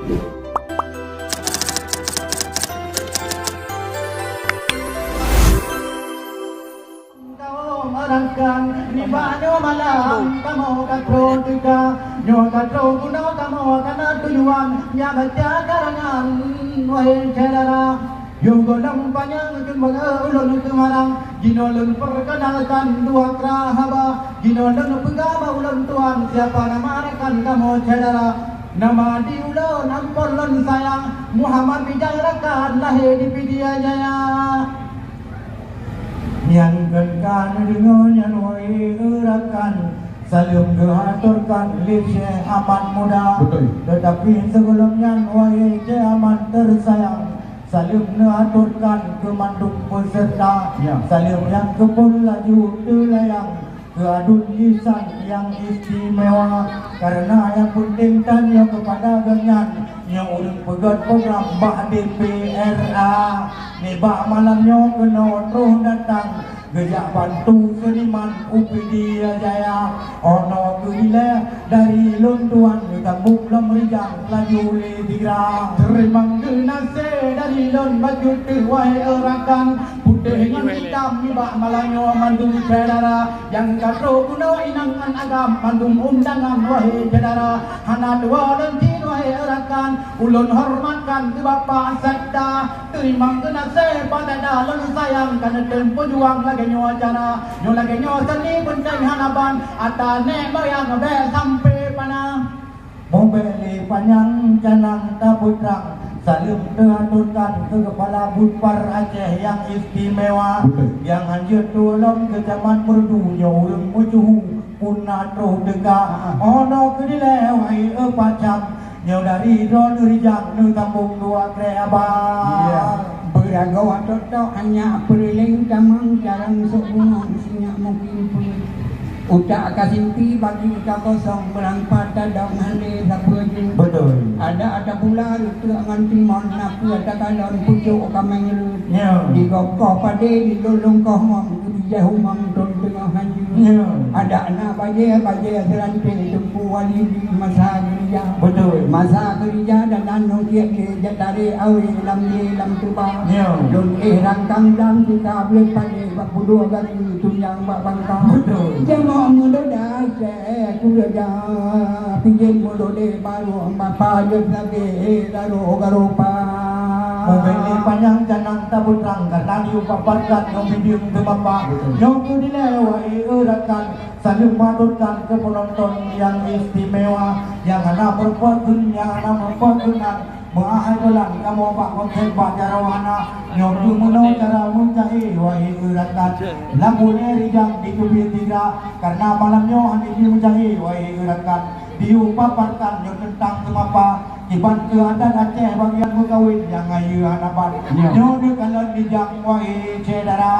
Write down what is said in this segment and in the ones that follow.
Di banyo malam kamu katrotika nyo katro kuno kamu kana tujuan nya baca karangan wahai saudara yo golong panjang kembaga ulun kemarang ginolon perkenalkan dua krahaba ginolon pegama ulun tuan siapa nama rekan kamu saudara nama diulun ampolon sayang Muhammad bijarakan lahir di Pidia Jaya yang genkan dengannya nuai urakan saling gehaturkan lipse aman muda. Betul. Tetapi sebelumnya nuai aman tersayang saling gehaturkan kemandung peserta ya. Saling yang kepul laju telayang keadun lisan yang istimewa karena yang penting tanya kepada genyan yang urang pegat program Bak DPRA ni bak malamnya kena terus datang gejak bantu seniman UPD Jaya ono kuile dari lontuan tambuk lemrijang laju lidigra terima genase dari lon baju tuai orakan putih dengan hitam ni bak malamnya mandung saudara yang katro kuno inangan agam mandung undangan wahai saudara hana dua lenti wahai orakan ulun hormatkan ke bapa sabda terima genase pada dalam sayang karena tempo juang lagi nyo acara nyo lagi nyo seni penting hanaban atane bayang be sampai pana mobil panjang canang taputrang saling teraturkan ke kepala Budpar Aceh yang istimewa yang hanya tolong ke zaman merdunya urang mujuh punah terus dekat ono kedile wahai pacam nyo dari Ron Rijang nu tambung dua kreaba beragawa toto hanya periling camang jarang sebungan sinyak mungkin pun utak kasimpi bagi utak kosong berangkat dadang hande sapujin betul ada bulan itu angan timon naku ada kalon pucuk kameng lut di kokoh pade di lulung kohmong di jahumang don tengah haji ada anak baje serante tempu wali di masa kerja betul masa kerja dan anu dia jatari awi lam tuba don rangkang dan kita boleh pade bak budua kali tunjang bak bangka betul mendoda aku dah pinjam modode baru bapa je lagi garupa mobil panjang canang tabutrang karena diupaparkan yang medium ke bapa yang dilewai urakan saling maturkan ke penonton yang istimewa yang ada berbuat dunia nama perkenan Mahal bulan kamu pak konten pak jarawana nyobu meno cara mencari wahai uratan lambune rijang di kubi tiga karena malamnya hanya dia mencari wahai uratan diupaparkan yang tentang kemapa iban ke adat Aceh bagian berkawin yang ayu hanapan nyobu kalau rijang wahai saudara.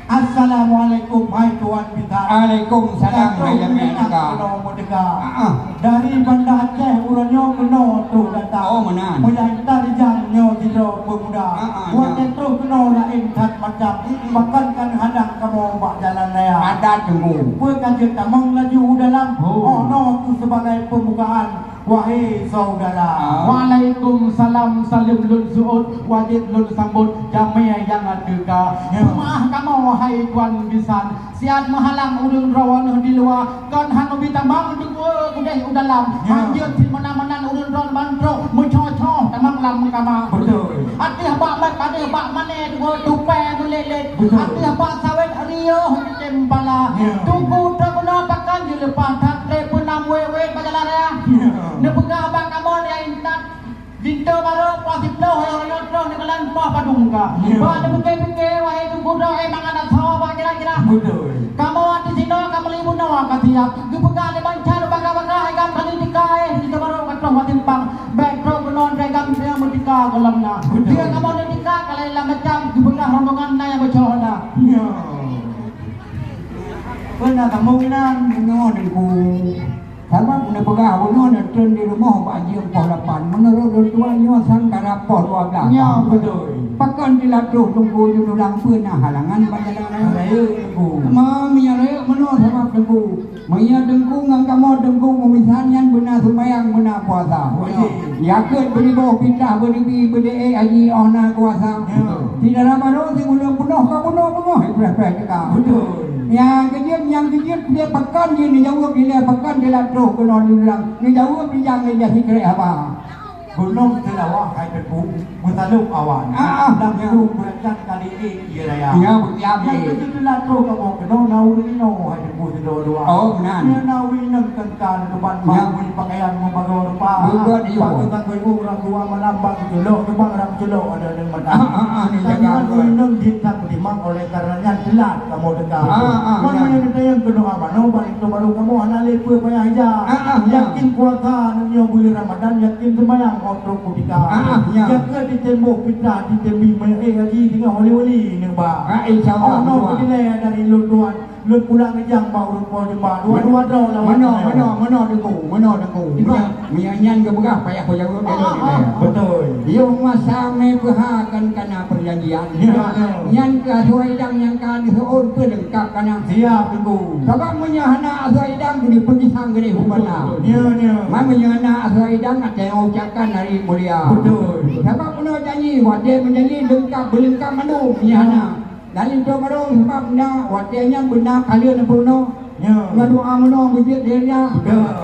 Assalamualaikum hai tuan bintang. Waalaikumsalam hai lemeka. Dari Banda Aceh uranyo keno tu datang. Oh menan. Moyang tarijang nyo jidro pemuda. Buat itu keno lain tat macam makan kan hadang kamu bak jalan raya. Ada tunggu. Pue kanjeng tamang laju dalam. Oh no tu sebagai pembukaan. Wahai saudara, Waalaikumsalam salim lun suud wajib lun sambut jamai yang adega. Maaf kamu wahai tuan bisan, siat menghalang urang rawan di luar. Kan hanu bitambang juga kudeh udalam. Anjir di mana-mana urang rawan bantro mencocoh tamang lam kama. Betul. Atih bak mat atih bak mane dua tupai tu lelet. Atih bak sawit rio cembala. Tunggu terguna pakan di lepas tat penam wewe pajalan raya. Nepegah abang kamu yang intan Dinto baru pasif doh yang doh nekalan pah padungka. Ba ada buke-buke wahai tu budak emang ada sawa kira-kira. Kamu di sini kamu libu nawa kasiap. Gepegah di bancar bangga-bangga egam kali dikai dinto baru katoh watimpang. Backdrop benon regam dia merdeka kolamna. Dia kamu nikah kalau lah macam gepegah rombongan na yang bercoda. Pernah kamu nan ngono ku. Sama punya pegawai mana turun di rumah baju polapan menurut tuannya sangkara pol waga. Ya betul. Pakan dilatuh tunggu di dalam pernah halangan perjalanan saya tunggu. Mami ya menurut sama tunggu. Maya tunggu ngang kamu tunggu misalnya benar sumayang mena puasa. Yakin beribu pindah beribi berde aji ona kuasa. Tidak ramai si belum penuh kau penuh berapa kita. Yang kejut dia pekan ni jauh dia pekan dia latro kena diulang. Ni jauh bijang dia jadi kere apa. Gunung Telawah hai tepu mutaluk awan. Lam tu berjan kali ini dia raya. Ya butiap ni. Yang itu latro kamu kena nawi no hai tepu dua. Oh benar. Dia nawi nang kenkan keban bangui pakaian membawa rupa. Bukan dia. Pakai koi orang tua melambang julok tu bang orang julok ada yang mata. Ni jaga koi nang ditang dimang oleh karenanya jelat kamu dekat. Mana yang yang kedua mana balik tu baru kamu analis payah aja. Yakin puasa nang yang bulan Ramadan yakin sembahyang kontrol kutika. Jaga di tembok kita di tembi haji dengan wali-wali ni ba. InsyaAllah. No kita dari lutuan lu pulang kejang bau rupa jembat. Dua draw lah. Mana dengu. Mianyan ke berah payah kau jawab dia. Betul. Yo masa me berhakan kana perjanjian. Nyan ke suaidang yang kan seor pelengkap kana. Siap tunggu. Sebab menyahana suaidang ni pengisang gede hubana. Menyahana suaidang ada yang ucapkan hari mulia. Betul. Sebab kena janji wadah menjanji lengkap belengkap manu menyahana. Dari itu baru sebab dah wadahnya benar kalian purno. Doa mano bibir dia.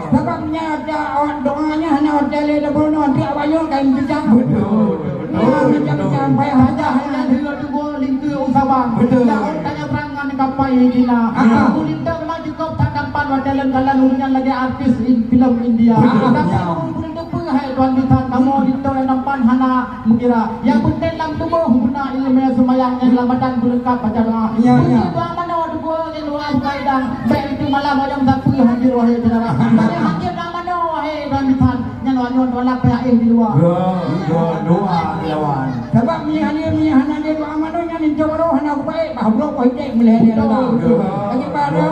Sebabnya ada doanya hanya wadah le purno dia bayar kain bijak. Betul. Macam payah aja hanya Dia tu gua lintu usabang. Betul. Jangan tanya perangan ni kapai dina. Aku lintu lah juga tak dapat wadalan dalan urunya lagi artis film India. Tapi aku lintu pun hai tuan litan kamu lintu yang nampan hana mengira. Yang penting dalam tubuh guna ilmu semayang yang dalam badan berlengkap baca doa. Doa mana tu gua yang doa kaidang. Baik itu malam macam sapu hadir wahai saudara. Tapi hadir dah mana wahai tuan litan. Yang lawan tolak pihak di luar. Doa lawan. sebab mihana dia doa manonya ni coba hana baik bahawa kau cek meleh dia dah. Bagi pada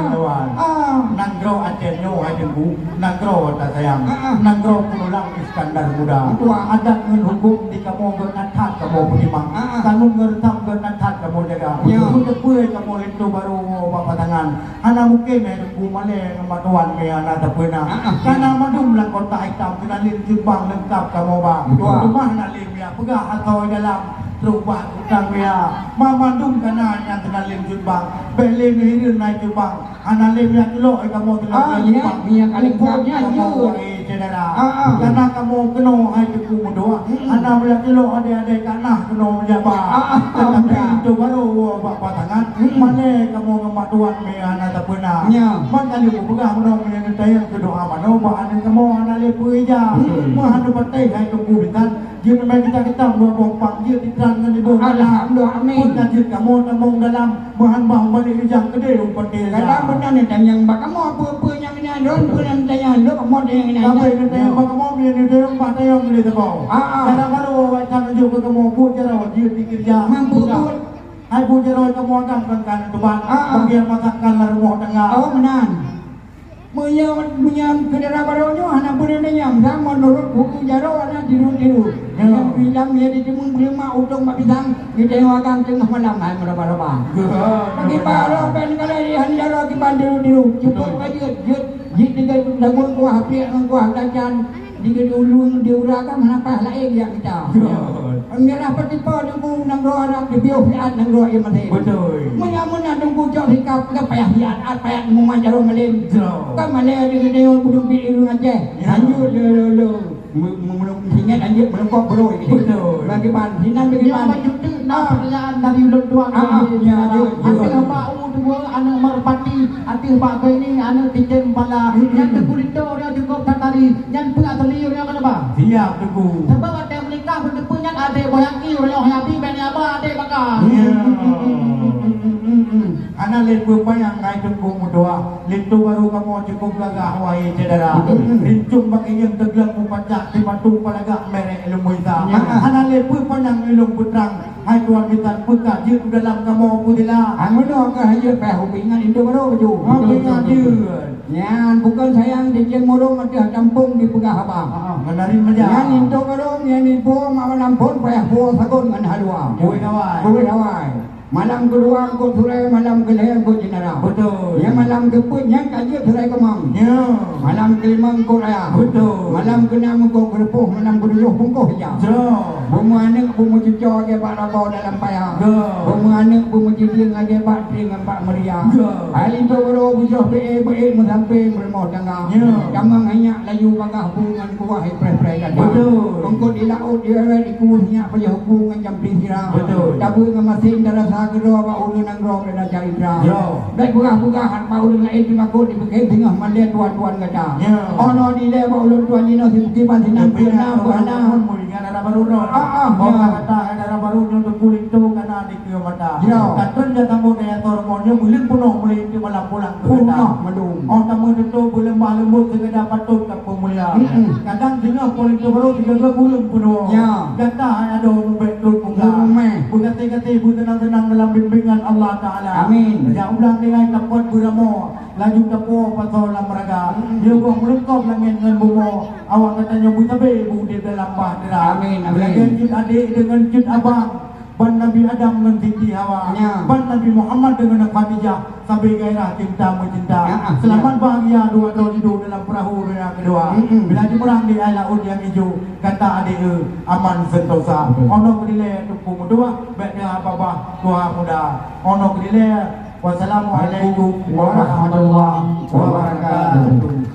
Nanggro ajenyo hai tunggu. Nanggro tak sayang. Nanggro pulang Iskandar muda. Adat ngen hukum di kamu bernatat kamu berdimang. Kanun ngertam bernatat kamu jaga. Untuk puai kamu itu baru bapak tangan. Hana mungkin tunggu maleh ngematuan me ana tapena. Karena madum lang kota hitam kenalin jubang lengkap kamu bang. Rumah nalim ya pegah atau dalam rumah utang ya. Mamandum kana yang kenalin jubang. Beli hirin naik jubang. Analim yang lo kamu kenalin jubang. Yang alingkapnya saudara. Karena kamu kena hai tepu doa. Anak melihat lo ada kanah kena menjabat. Tetapi itu baru bapak tangan. Mana kamu ngematuan me anak tak pernah. Maka lu pegang menong yang tayang ke doa mana bahan kamu anak lepu aja. Mah anu patai hai tepu bitan. Dia memang kita dua bompang dia diterangkan di bawah. Alhamdulillah amin. Pun kajian kamu tamong dalam bahan bang balik ijang gede rumput dia. Kadang benar ni tanya kamu apa yang ini don pun tanya lo kamu yang ini. Apa yang tanya kamu yang dia rumah tayang gede tu kau. Kadang baru wajah juga kamu pun cara dia dikerja. Mampu betul. Hai pun cara kamu akan kan tuan. Bagian masakan rumah tengah. Oh benar. Menyam kedera barunya anak budak nyam sama menurut buku jaro anak diru. Yang bilang dia ditemui belum utang mak pisang kita akan tengah malam hai meraba-raba. Bagi baru pen kalau di hanjaro ki bandiru cukup aja jit dengan dagun kuah api dengan kuah kacan diulung diurakan apa lain yang kita. Enggak apa tipe nunggu nang roh anak di biau fiat nang roh yang mati. Betul. Menyamuna nunggu jauh hikap ke payah fiat payah memanjaro melim. Kan mana dia dia belum pilih aja. Lanjut lo. Menung singat anjir melengkap bro ini. Betul. Bagi ban hinan bagi ban. Yang itu pertanyaan dari ulut tuan. Ati hamba dua anak merpati, ati hamba ini anak tijem bala. Yang tegurito dia cukup tatari. Yang pengateli dia kan apa? Siap tunggu. Sebab ada menikah berdepunyan ada boyangi orang happy bani apa ada bakal. Anak lepu payang ngai tunggu mudoa. Lintu baru kamu cukup gagah wahai saudara. Lincung bagi yang teglang mupacak di matu palagak merek ilmu hitam. Anak lepu payang ilmu putrang. Hai tuan kita peka jir dalam kamu putila. Anu no ke haja peh hubungan itu baru baju. Hubungan jir. Yan bukan sayang di jen morong mati campung di pegah apa. Menarik meja. Yan itu baru yan ibu mawan ampun peh po sagon ngan halua. Bui kawai. Bui kawai. Malam kedua kau surai, malam kelima kau jenara. Betul. Ya malam keempat yang kaji surai kemam. Ya. Malam kelima kau raya. Betul. Malam keenam kau kerepuh, malam ketujuh pun kau hijau. Ya. Bumu anak bumu cucuk ke pak rabau dalam payah. Ya. Bumu anak bumu cicing lagi pak tring dengan pak meriah. Ya. Hari tu baru bujuh be sampai meremah tengah. Ya. Kamang hanya layu bangah hubungan kuah pre-pre kata. Betul. Kongkot di laut dia di kuhnya payah hubungan jam pisirah. Betul. Tabu dengan mesin darah sagero pak ulun nang ro dan jaitra. Ya. Baik buka-bukaan pak ulun lain di makut di bekai tengah melihat tuan-tuan kata. Ya. Ono di le pak ulun tuan dino si bukipan sinang pernah buana. Mulingan ada baru ron. Ya. Kata ada baru untuk kulit tu karena di kio mata. Ya. Katun dia tamu daya hormonnya mulin punuh mulin di malam pulang ke Punah madung. Oh tamu itu belum lembut segera patut ke pemulia. Kadang tengah kulit tu baru 3 bulan punuh. Ya. Kata ada umbek tu muka. Umeh. Kata ibu tenang-tenang dalam bimbingan Allah Taala. Amin. Jangan ulang dengan kapot beramo. Laju tapo pasal lam raga. Dia buang melengkap langit dengan bumo. Awak katanya bu tabe bu di dalam bahtera. Amin, amin. Lagi jin adik dengan jin abang. Ban Nabi Adam dengan Siti Hawa. Ya. Ban Nabi Muhammad dengan Khadijah sampai gairah cinta mencinta. Ya. Selamat bahagia dua tahun hidup dalam perahu yang kedua. Bila jemurang di air laut yang hijau, kata adik aman sentosa. Ono kedile tupu mudua, baiknya baba tua muda. Ono kedile. Wassalamualaikum warahmatullahi wabarakatuh.